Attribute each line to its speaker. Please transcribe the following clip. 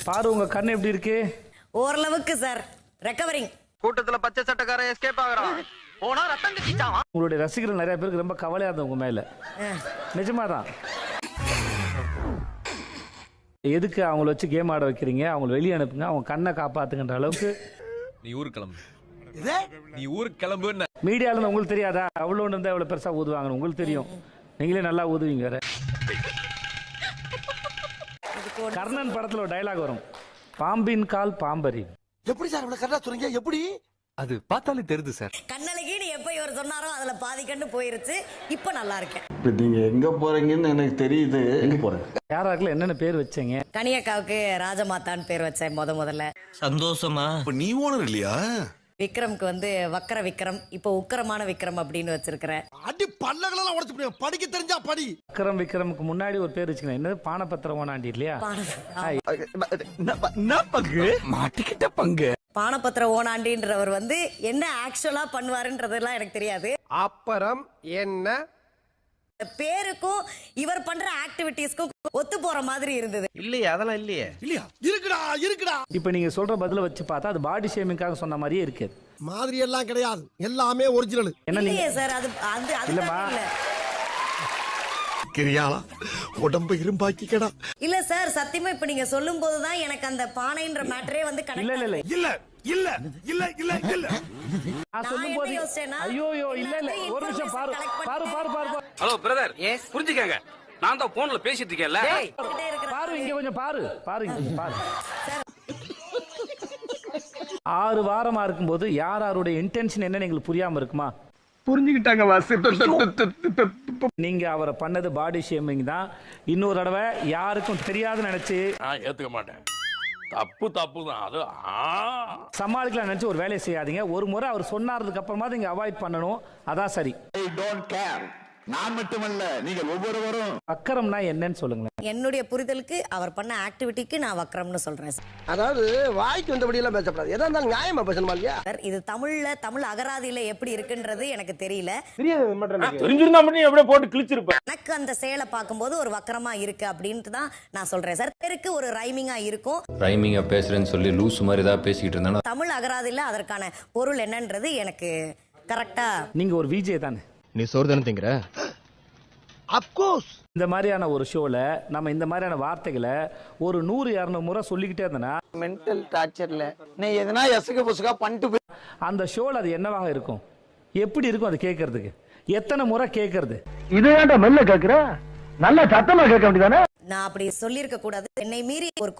Speaker 1: பாரு உங்க கண்ணு எப்படி இருக்கு?
Speaker 2: ஓரளவுக்கு சார் ரெக்கவரிங்.
Speaker 3: கூட்டத்துல பச்சை சட்டக்காரன் எஸ்கேப் ஆகுறான். போனா ரத்தம் கட்டிச்சான்.
Speaker 1: உங்களுடைய ரசிகர்கள் நிறைய பேருக்கு ரொம்ப கவலையா இருந்தது உங்க மேல. நிஜமாதான். எதுக்கு அவங்கள வச்சு கேம் ஆட வைக்கிறீங்க? அவங்கள வெளியே அனுப்புங்க, அவங்க கண்ணை காப்பாத்துங்கன்ற அளவுக்கு.
Speaker 4: நீ ஊருக்கு கிளம்பு. நீ ஊருக்கு கிளம்புன்னு
Speaker 1: மீடியால இருந்து உங்களுக்கு தெரியாதா? அவ்வளோ இருந்தா எவ்வளவு பெருசா ஊதுவாங்க உங்களுக்கு தெரியும். நீங்களே நல்லா ஊதுவீங்க வேற. கர்ணன் படத்துல ஒரு டயலாக் வரும், பாம்பின் கால் பாம்பரி.
Speaker 5: எப்படி சார் இவ்வளவு கரெக்டா சொல்றீங்க? எப்படி?
Speaker 4: அது பார்த்தாலே தெரியுது சார்.
Speaker 2: கண்ணழகின்னு எப்ப இவர் சொன்னாரோ அதுல பாதி கண்ணு போயிருச்சு. இப்ப நல்லா இருக்கேன்.
Speaker 6: நீங்க எங்க போறீங்கன்னு எனக்கு தெரியுது. எங்க போறேன்?
Speaker 1: யாராருக்குல என்னென்ன பேர் வச்சீங்க?
Speaker 2: கனியக்காவுக்கு ராஜமாதான்னு பேர் வச்சேன் முதல்ல.
Speaker 5: சந்தோஷமா? நீ ஓனர் இல்லையா?
Speaker 2: விக்ரம்க்கு வந்து வக்கர விக்ரம், இப்போ உக்கரமான விக்ரம் அப்படின்னு வச்சிருக்கிறேன்.
Speaker 5: அடி பல்லகளெல்லாம் உடைச்சு போடுங்க. படிக்க தெரிஞ்சா படி.
Speaker 1: விக்ரமுக்கு முன்னாடி ஒரு பேர் வச்சுக்கணும். என்னது? பானபத்திர ஓனாண்டி இல்லையா?
Speaker 5: மாட்டிக்கிட்ட பங்கு.
Speaker 2: பானபத்திர ஓனாண்டின்றவர் வந்து என்ன ஆக்சுவலா பண்ணுவாருன்றதெல்லாம் எனக்கு தெரியாது.
Speaker 7: அப்புறம் என்ன
Speaker 2: பேருக்கும் இவர் பண்ற ஆக்டிவிட்டீஸ்க்கும் ஒத்து போற மாதிரி இருந்தது.
Speaker 7: இல்லையா? அதெல்லாம் இல்லையே.
Speaker 5: இல்லையா? இருக்குடா இருக்குடா.
Speaker 1: இப்ப நீங்க சொல்ற பதில வச்சு பார்த்தா அது பாடி ஷேமிங்காக சொன்ன மாதிரியே இருக்கு.
Speaker 5: மாதிரி எல்லாம் கிடையாது, எல்லாமே ஒரிஜினல்.
Speaker 1: என்ன
Speaker 2: இல்லையே சார், அது
Speaker 1: இல்லம்மா.
Speaker 2: இல்ல
Speaker 5: கிரியாளா உடம்பு இரும்பாக்கிக்கடா.
Speaker 2: இல்ல சார், சத்தியமா இப்ப நீங்க சொல்லும் போதுதான் எனக்கு அந்த பானைன்ற மேட்டரே வந்து
Speaker 1: இல்ல இல்ல இல்ல
Speaker 5: இல்ல இல்ல இல்ல இல்ல இல்ல.
Speaker 1: நான் சொல்லும் போது ஐயோ இல்ல இல்ல ஒரு நிமிஷம் பாரு பாரு பாரு பாரு.
Speaker 8: ஹலோ பிரதர், புரிஞ்சுக்கங்க, நான் தான் போன்ல பேசிட்டு இருக்கேன்ல.
Speaker 1: பாரு இங்க கொஞ்சம் பாரு பாரு இங்க பாரு. 6 வாரமா இருக்கும்போது யாருடைய இன்டென்ஷன் என்னன்னு எங்களுக்கு புரியாம இருக்குமா?
Speaker 7: புரிஞ்சுக்கிட்டாங்க வாசு.
Speaker 1: நீங்க அவரை பண்ணது பாடி ஷேமிங் தான். இன்னொரு தடவை யாருக்கும் தெரியாதுன்னு நினைச்சு
Speaker 8: நான் ஏத்துக்க மாட்டேன். தப்பு தான் அது.
Speaker 1: சமாளிக்கலாம் நினைச்சு ஒரு வேலையை செய்யாதீங்க. ஒரு முறை அவர் சொன்னாருக்கு அப்புறமா நீங்க அவாய்ட் பண்ணணும். அதான் சரி.
Speaker 6: நான் மட்டுமல்ல, நீங்கள் ஒவ்வொருவரும்.
Speaker 1: வக்கரம்னா என்னன்னு சொல்லுங்களேன்.
Speaker 2: என்னுடைய புரிதலுக்கு அவர் பண்ண ஆக்டிவிட்டிக்கு நான் வக்கரம்னு சொல்றேன் சார்.
Speaker 7: அதாவது வாய்க்கு வந்தபடி எல்லாம் பேசக்கூடாது. எதா இருந்தாலும் நியாயமா பேசணுமா இல்லையா?
Speaker 2: இது தமிழ் அகராதியில எப்படி இருக்குன்றது எனக்கு தெரியல.
Speaker 8: தெரிஞ்சிருந்தா மட்டும் எப்படியே போட்டு கிழிச்சிருப்பேன்.
Speaker 2: எனக்கு அந்த செயலை பார்க்கும்போது ஒரு வக்கரமா இருக்கு அப்படின்ட்டு தான் நான் சொல்றேன் சார். பேருக்கு ஒரு ரைமிங்கா இருக்கும்.
Speaker 4: ரைமிங்கா பேசுறேன்னு சொல்லி லூஸ் மாதிரி தான் பேசிக்கிட்டு இருந்தா
Speaker 2: தமிழ் அகராதியில அதற்கான பொருள் என்னன்றது எனக்கு கரெக்டா.
Speaker 1: நீங்க ஒரு விஜே தானே?
Speaker 7: நீ சோறு தானே திங்கிற? அப்கோர்ஸ்.
Speaker 1: இந்த மாதிரியான ஒரு ஷோல நம்ம இந்த மாதிரியான வார்த்தைகளை ஒரு 100-200 முறை சொல்லிக்கிட்டே இருந்தனா
Speaker 3: மென்டல் டார்ச்சர்ல நீ எதனா எசுக புசுகா பண்ணிட்டு
Speaker 1: அந்த ஷோல அது என்னவாக இருக்கும்? எப்படி இருக்கும் அது கேட்கறதுக்கு? எத்தனை முறை கேட்கறது?
Speaker 7: இது ஏன்டா மெல்ல கேக்குற? நல்ல சத்தமா கேட்க வேண்டியதானே?
Speaker 2: நான் அப்படி சொல்லியிருக்க கூடாது. என்னை மீறி ஒரு